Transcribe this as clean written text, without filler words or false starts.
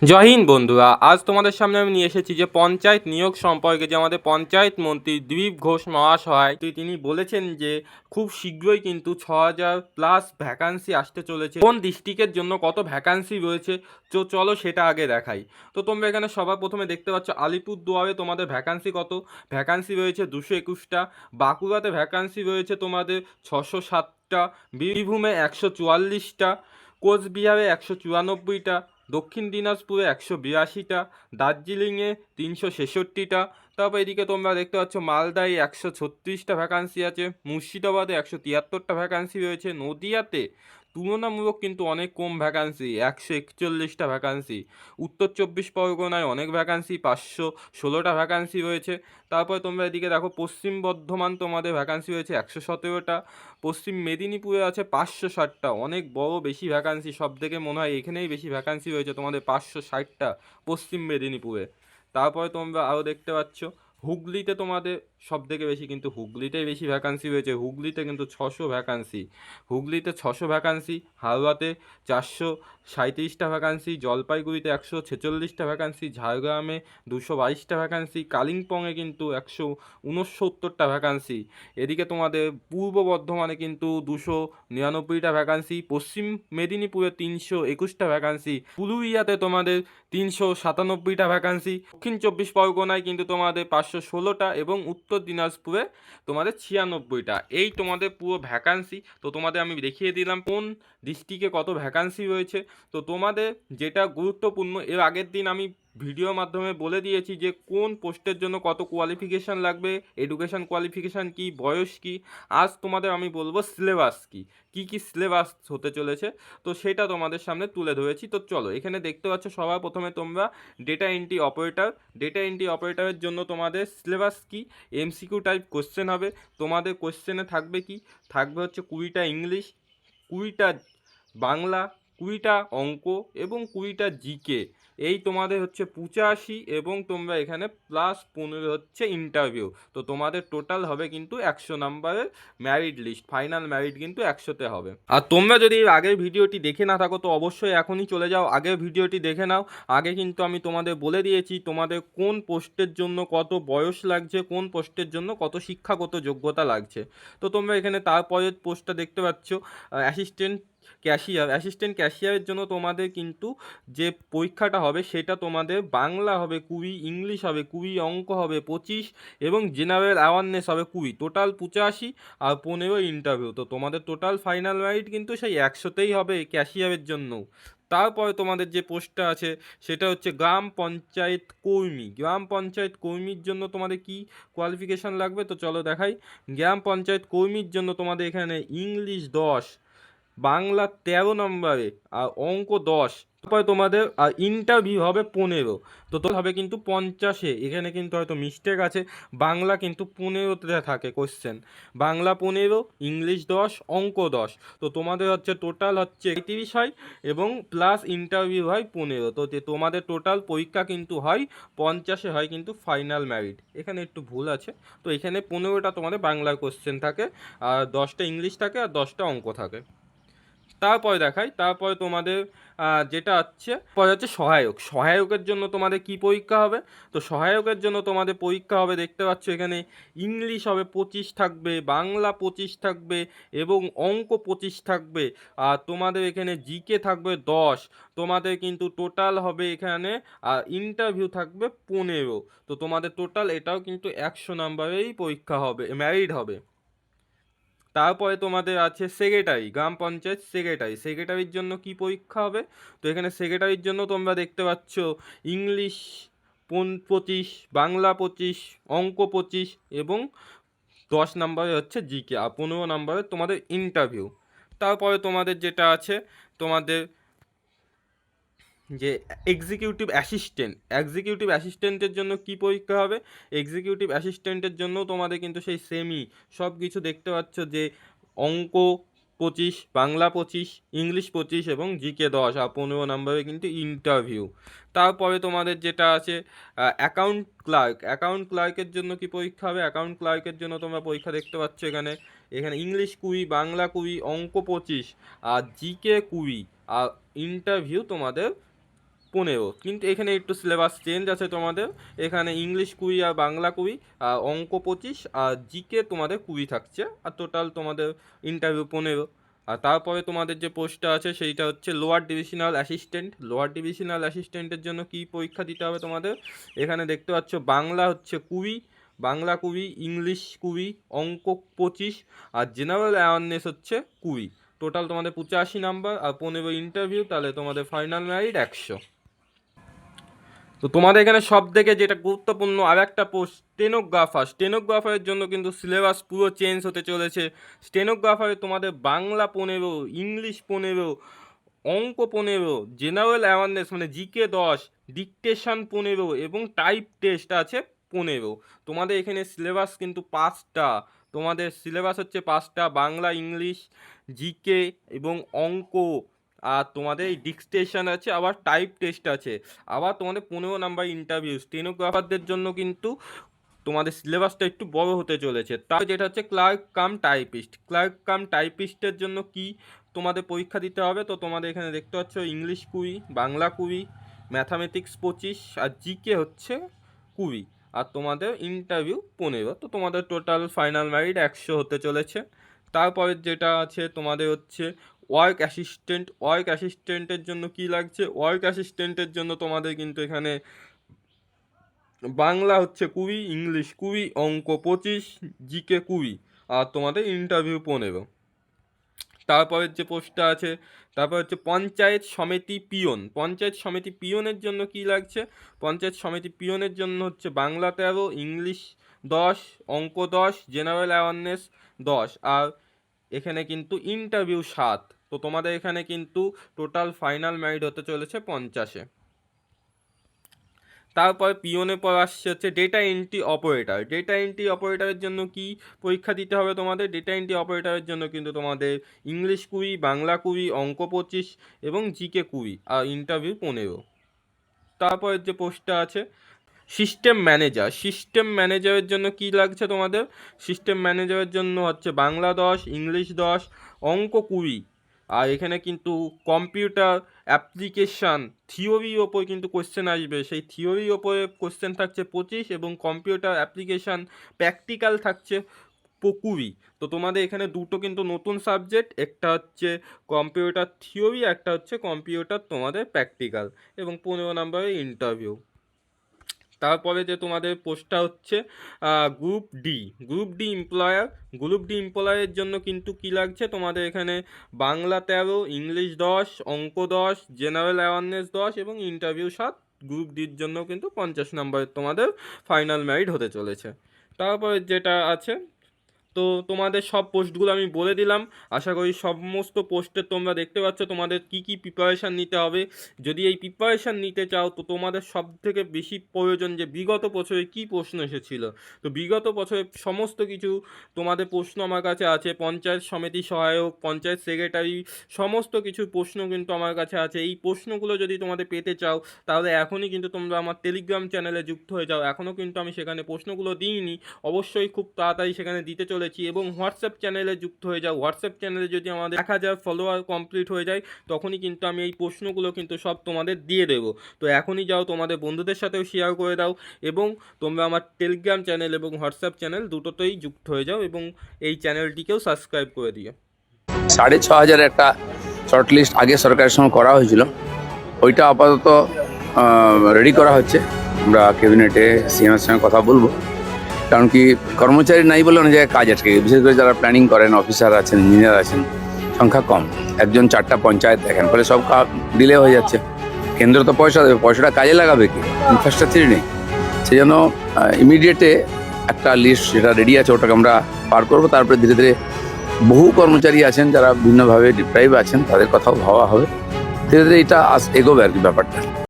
জয় হিন্দ বন্ধুরা, আজ তোমাদের সামনে আমি নিয়ে এসেছি যে পঞ্চায়েত নিয়োগ সম্পর্কে যে আমাদের পঞ্চায়েত মন্ত্রী দিলীপ ঘোষ মহাশয় তিনি বলেছেন যে খুব শীঘ্রই কিন্তু 6,000+ ভ্যাকান্সি আসতে চলেছে। কোন ডিস্ট্রিক্টের জন্য কত ভ্যাকান্সি রয়েছে তো চলো সেটা আগে দেখাই। তো তোমরা এখানে সবার প্রথমে দেখতে পাচ্ছ আলিপুরদুয়ারে তোমাদের ভ্যাকান্সি কত, ভ্যাকান্সি রয়েছে 221টা, বাঁকুড়াতে ভ্যাকান্সি রয়েছে তোমাদের 607টা, বীরভূমে 144টা, কোচবিহারে 194টা, দক্ষিণ দিনাজপুরে 182টা, দার্জিলিংয়ে 366টা। তারপর এদিকে তোমরা দেখতে পাচ্ছ মালদায় 136টা ভ্যাকান্সি আছে, মুর্শিদাবাদে 173টা ভ্যাকান্সি রয়েছে, নদিয়াতে তুলনামূলক কিন্তু অনেক কম ভ্যাকান্সি 141টা ভ্যাকান্সি, উত্তর 24 পরগনায় অনেক ভ্যাকান্সি 516টা ভ্যাকান্সি রয়েছে। তারপর তোমরা এদিকে দেখো পশ্চিম বর্ধমান তোমাদের ভ্যাকান্সি রয়েছে 117টা, পশ্চিম মেদিনীপুরে আছে 560টা, অনেক বড় বেশি ভ্যাকান্সি, সব থেকে মনে হয় এখানেই বেশি ভ্যাকান্সি রয়েছে তোমাদের 560টা পশ্চিম মেদিনীপুরে। তারপরে তোমরা আরও দেখতে পাচ্ছ হুগলিতে তোমাদের সব থেকে বেশি, কিন্তু হুগলিতেই বেশি ভ্যাকান্সি রয়েছে, হুগলিতে কিন্তু 600 ভ্যাকান্সি, হুগলিতে 600 ভ্যাকান্সি, হাওড়াতে 437টা ভ্যাকান্সি, জলপাইগুড়িতে 146টা ভ্যাকান্সি, ঝাড়গ্রামে 222টা ভ্যাকান্সি, কালিম্পংয়ে কিন্তু 169টা ভ্যাকান্সি, এদিকে তোমাদের পূর্ব বর্ধমানে কিন্তু 299টা ভ্যাকান্সি, পশ্চিম মেদিনীপুরে 321টা ভ্যাকান্সি, পুরুলিয়াতে তোমাদের 397টা ভ্যাকান্সি, দক্ষিণ 24 পরগনায় কিন্তু তোমাদের 516টা এবং উত্তর দিনাজপুরে তোমাদের 96টা। এই তোমাদের পুরো ভ্যাকান্সি। তো তোমাদের আমি দেখিয়ে দিলাম কোন ডিস্ট্রিক্টে কত ভ্যাকান্সি রয়েছে। তো তোমাদের যেটা গুরুত্বপূর্ণ, এর আগের দিন আমি ভিডিওর মাধ্যমে বলে দিয়েছি যে কোন পোস্টের জন্য কত কোয়ালিফিকেশান লাগবে, এডুকেশান কোয়ালিফিকেশান কি, বয়স কি। আজ তোমাদের আমি বলবো সিলেবাস কি কি সিলেবাস হতে চলেছে, তো সেটা তোমাদের সামনে তুলে ধরেছি। তো চলো এখানে দেখতে পাচ্ছ সবার প্রথমে তোমরা data entry operator, data entry অপারেটরের জন্য তোমাদের সিলেবাস কি, এমসিকিউ টাইপ কোশ্চেন হবে। তোমাদের কোশ্চেনে থাকবে কি, থাকবে হচ্ছে 20টা ইংলিশ, 20টা বাংলা, 20টা অঙ্ক এবং 20টা জিকে। এই তোমাদের হচ্ছে 85 এবং তোমরা এখানে +15 হচ্ছে ইন্টারভিউ। তো তোমাদের টোটাল হবে কিন্তু 100 নাম্বারের ম্যারিট লিস্ট, ফাইনাল ম্যারিট কিন্তু 100তে হবে। আর তোমরা যদি এর আগের ভিডিওটি দেখে না থাকো তো অবশ্যই এখনই চলে যাও, আগের ভিডিওটি দেখে নাও। আগে কিন্তু আমি তোমাদের বলে দিয়েছি তোমাদের কোন পোস্টের জন্য কত বয়স লাগছে, কোন পোস্টের জন্য কত শিক্ষাগত যোগ্যতা লাগছে। তো তোমরা এখানে তারপরের পোস্টটা দেখতে পাচ্ছ অ্যাসিস্ট্যান্ট ক্যাশিয়ার। অ্যাসিস্ট্যান্ট ক্যাশিয়ারের জন্য তোমাদের কিন্তু যে পরীক্ষাটা হবে সেটা তোমাদের বাংলা হবে 20, ইংলিশ হবে 20, অঙ্ক হবে 25 এবং জেনারেল অ্যাওয়ারনেস হবে 20, টোটাল 85 আর 15 ইন্টারভিউ। তো তোমাদের টোটাল ফাইনাল মেরিট কিন্তু সেই 100তেই হবে ক্যাশিয়ারের জন্য। তারপরে তোমাদের যে পোস্টটা আছে সেটা হচ্ছে গ্রাম পঞ্চায়েত কর্মী। গ্রাম পঞ্চায়েত কর্মীর জন্য তোমাদের কি কোয়ালিফিকেশান লাগবে তো চলো দেখাই। গ্রাম পঞ্চায়েত কর্মীর জন্য তোমাদের এখানে ইংলিশ 10, বাংলা 13 নম্বরে আর অঙ্ক 10। তারপরে তোমাদের ইন্টারভিউ হবে 15। তো তোর হবে কিন্তু 50-এ, এখানে কিন্তু হয়তো মিস্টেক আছে, বাংলা কিন্তু 15তে থাকে কোশ্চেন, বাংলা 15, ইংলিশ 10, অঙ্ক 10। তো তোমাদের হচ্ছে টোটাল হচ্ছে 30 হয় এবং প্লাস ইন্টারভিউ হয় 15। তো তোমাদের টোটাল পরীক্ষা কিন্তু হয় 50-এ হয় কিন্তু ফাইনাল ম্যারিট। এখানে একটু ভুল আছে, তো এখানে 15টা তোমাদের বাংলার কোশ্চেন থাকে আর 10টা ইংলিশ থাকে আর 10টা অঙ্ক থাকে। তারপরে দেখাই, তারপরে তোমাদের যেটা হচ্ছে পরে হচ্ছে সহায়ক। সহায়কের জন্য তোমাদের কি পরীক্ষা হবে, তো সহায়কের জন্য তোমাদের পরীক্ষা হবে দেখতে পাচ্ছ এখানে ইংলিশ হবে 25 থাকবে, বাংলা 25 থাকবে এবং অঙ্ক 25 থাকবে, আর তোমাদের এখানে জিকে থাকবে 10। তোমাদের কিন্তু টোটাল হবে এখানে ইন্টারভিউ থাকবে 15। তো তোমাদের টোটাল এটাও কিন্তু 100 নাম্বারেই পরীক্ষা হবে, ম্যারিড হবে। তারপরে তোমাদের আছে সেক্রেটারি, গ্রাম পঞ্চায়েত সেক্রেটারি। সেক্রেটারির জন্য কি পরীক্ষা হবে, তো এখানে সেক্রেটারির জন্য তোমরা দেখতে পাচ্ছ ইংলিশ 25, বাংলা 25, অঙ্ক 25 এবং 10 নম্বরে হচ্ছে জিকে আর 15 নম্বরে তোমাদের ইন্টারভিউ। তারপরে তোমাদের যেটা আছে তোমাদের যে এক্সিকিউটিভ অ্যাসিস্ট্যান্ট, এক্সিকিউটিভ অ্যাসিস্ট্যান্টের জন্য কি পরীক্ষা হবে, এক্সিকিউটিভ অ্যাসিস্ট্যান্টের জন্য তোমাদের কিন্তু সেই সেমই সব কিছু দেখতে পাচ্ছ যে অঙ্ক 25, বাংলা 25, ইংলিশ 25 এবং জিকে 10 আর 15 নম্বরে কিন্তু ইন্টারভিউ। তারপরে তোমাদের যেটা আছে অ্যাকাউন্ট ক্লার্ক। অ্যাকাউন্ট ক্লার্কের জন্য কি পরীক্ষা হবে, অ্যাকাউন্ট ক্লার্কের জন্য তোমরা পরীক্ষা দেখতে পাচ্ছ এখানে, এখানে ইংলিশ 20, বাংলা 20, অঙ্ক 25 আর জিকে 20 আর ইন্টারভিউ তোমাদের 15, কিন্তু এখানে একটু সিলেবাস চেঞ্জ আছে তোমাদের। এখানে ইংলিশ 20 আর বাংলা 20 আর অঙ্ক 25 আর জিকে তোমাদের 20 থাকছে, আর টোটাল তোমাদের ইন্টারভিউ 15। আর তারপরে তোমাদের যে পোস্টটা আছে সেইটা হচ্ছে lower divisional assistant. Lower divisional অ্যাসিস্ট্যান্টের জন্য কি পরীক্ষা দিতে হবে তোমাদের? এখানে দেখতে পাচ্ছ বাংলা হচ্ছে 20, বাংলা 20, ইংলিশ 20, অঙ্ক 25 আর জেনারেল অ্যাওয়ারনেস হচ্ছে 20। টোটাল তোমাদের 85 নাম্বার আর 15 ইন্টারভিউ, তাহলে তোমাদের ফাইনাল মেরিট 100। তো তোমাদের এখানে সব থেকে যেটা গুরুত্বপূর্ণ আর একটা পোস্ট স্টেনোগ্রাফার। স্টেনোগ্রাফারের জন্য কিন্তু সিলেবাস পুরো চেঞ্জ হতে চলেছে। স্টেনোগ্রাফারে তোমাদের বাংলা 15, ইংলিশ 15, অঙ্ক 15, জেনারেল অ্যাওয়ারনেস মানে জিকে 10, ডিকটেশন 15 এবং টাইপ টেস্ট আছে 15। তোমাদের এখানে সিলেবাস কিন্তু 5টা। তোমাদের সিলেবাস হচ্ছে 5টা, বাংলা, ইংলিশ, জিকে এবং অঙ্ক। আর তোমাদের এই ডিকটেশন আছে, আবার টাইপ টেস্ট আছে, আবার তোমাদের 15 নাম্বার ইন্টারভিউ। স্টেনোগ্রাফারদের জন্য কিন্তু তোমাদের সিলেবাসটা একটু বড় হতে চলেছে। তার যেটা হচ্ছে clerk cum typist. Clerk cum টাইপিস্টের জন্য কি তোমাদের পরীক্ষা দিতে হবে? তো তোমাদের এখানে দেখতে পাচ্ছ ইংলিশ 20, বাংলা 20, ম্যাথামেটিক্স 25 আর জিকে হচ্ছে 20 আর তোমাদের ইন্টারভিউ 15। তো তোমাদের টোটাল ফাইনাল মেরিট 100 হতে চলেছে। তারপরে যেটা আছে তোমাদের হচ্ছে ওয়ার্ক অ্যাসিস্ট্যান্ট। ওয়ার্ক অ্যাসিস্ট্যান্টের জন্য কি লাগছে? ওয়ার্ক অ্যাসিস্ট্যান্টের জন্য তোমাদের কিন্তু এখানে বাংলা হচ্ছে 20, ইংলিশ 20, অঙ্ক 25, জিকে 20 আর তোমাদের ইন্টারভিউ 15। তারপরের যে পোস্টটা আছে তারপর হচ্ছে পঞ্চায়েত সমিতি পিয়ন। পঞ্চায়েত সমিতি পিয়নের জন্য কি লাগছে? পঞ্চায়েত সমিতি পিয়নের জন্য হচ্ছে বাংলা 13, ইংলিশ 10, অঙ্ক 10, জেনারেল অ্যাওয়ারনেস 10 আর এখানে কিন্তু ইন্টারভিউ 7। তো তোমাদের এখানে কিন্তু টোটাল ফাইনাল মেরিট হতে চলেছে 50-এ। তারপর পিওনের পর আসছে হচ্ছে data entry operator. Data entry অপারেটরের জন্য কি পরীক্ষা দিতে হবে তোমাদের? ডেটা এন্ট্রি অপারেটরের জন্য কিন্তু তোমাদের ইংলিশ 20, বাংলা 20, অঙ্ক 25 এবং জিকে 20 আর ইন্টারভিউ 15। তারপরের যে পোস্টটা আছে সিস্টেম ম্যানেজার। সিস্টেম ম্যানেজারের জন্য কি লাগছে তোমাদের? সিস্টেম ম্যানেজারের জন্য হচ্ছে বাংলা 10, ইংলিশ 10, অঙ্ক 20 আর এখানে কিন্তু কম্পিউটার অ্যাপ্লিকেশান থিওরির ওপর কিন্তু কোশ্চেন আসবে। সেই থিওরির ওপরে কোশ্চেন থাকছে 25 এবং কম্পিউটার অ্যাপ্লিকেশান প্র্যাকটিক্যাল থাকছে 20। তো তোমাদের এখানে দুটো কিন্তু নতুন সাবজেক্ট, একটা হচ্ছে কম্পিউটার থিওরি, একটা হচ্ছে কম্পিউটার তোমাদের প্র্যাকটিক্যাল এবং 15 নম্বরের ইন্টারভিউ। তারপরে যে তোমাদের পোস্টটা হচ্ছে group D. Group D employer. Group D এমপ্লয়ারের জন্য কিন্তু কি লাগছে তোমাদের? এখানে বাংলা 13, ইংলিশ 10, অঙ্ক 10, জেনারেল অ্যাওয়ারনেস 10 এবং ইন্টারভিউ 7। গ্রুপ ডির জন্য কিন্তু 50 নম্বরের তোমাদের ফাইনাল মেরিট হতে চলেছে। তারপরে যেটা আছে তো তোমাদের সব পোস্টগুলো আমি বলে দিলাম। আশা করি সমস্ত পোস্টের তোমরা দেখতে পাচ্ছ তোমাদের কি কি প্রিপারেশান নিতে হবে। যদি এই প্রিপারেশান নিতে চাও তো তোমাদের সব থেকে বেশি প্রয়োজন যে বিগত বছরে কি প্রশ্ন এসেছিল। তো বিগত বছরে সমস্ত কিছু তোমাদের প্রশ্ন আমার কাছে আছে। পঞ্চায়েত সমিতি সহায়ক, পঞ্চায়েত সেক্রেটারি, সমস্ত কিছু প্রশ্ন কিন্তু আমার কাছে আছে। এই প্রশ্নগুলো যদি তোমাদের পেতে চাও তাহলে এখনই কিন্তু তোমরা আমার টেলিগ্রাম চ্যানেলে যুক্ত হয়ে যাও। এখনও কিন্তু আমি সেখানে প্রশ্নগুলো দিইনি, অবশ্যই খুব তাড়াতাড়ি সেখানে দিতে চলেছি। এবং হোয়াটসঅ্যাপ চ্যানেলে যুক্ত হয়ে যাও। হোয়াটসঅ্যাপ চ্যানেলে যদি আমাদের 1000 ফলোয়ার কমপ্লিট হয়ে যায় তখনই কিন্তু আমি এই প্রশ্নগুলো কিন্তু সব তোমাদের দিয়ে দেবো। তো এখনই যাও, তোমাদের বন্ধুদের সাথেও শেয়ার করে দাও এবং তোমরা আমার টেলিগ্রাম চ্যানেল এবং হোয়াটসঅ্যাপ চ্যানেল দুটোতেই যুক্ত হয়ে যাও এবং এই চ্যানেলটিকেও সাবস্ক্রাইব করে দিও। 6500 একটা শর্ট লিস্ট আগে সরকারের সঙ্গে করা হয়েছিল, ওইটা আপাতত রেডি করা হচ্ছে। আমরা ক্যাবিনেটে সিএমের সঙ্গে কথা বলবো, কারণ কি কর্মচারী নাই বলে অনেক জায়গায় কাজ আটকে, বিশেষ করে যারা প্ল্যানিং করেন, অফিসার আছেন, ইঞ্জিনিয়ার আছেন, সংখ্যা কম। একজন 4টা পঞ্চায়েত দেখেন, ফলে সব ডিলে হয়ে যাচ্ছে। কেন্দ্র তো পয়সা দেবে, পয়সাটা কাজে লাগাবে কি? ইনফ্রাস্ট্রাকচারই নেই। সেই জন্য ইমিডিয়েটে একটা লিস্ট যেটা রেডি আছে ওটাকে আমরা পার করবো। তারপরে ধীরে ধীরে বহু কর্মচারী আছেন যারা ভিন্নভাবে ডিপ্রাইভ আছেন, তাদের কথাও ভাবা হবে। ধীরে ধীরে এটা এগোবে আর কি ব্যাপারটা।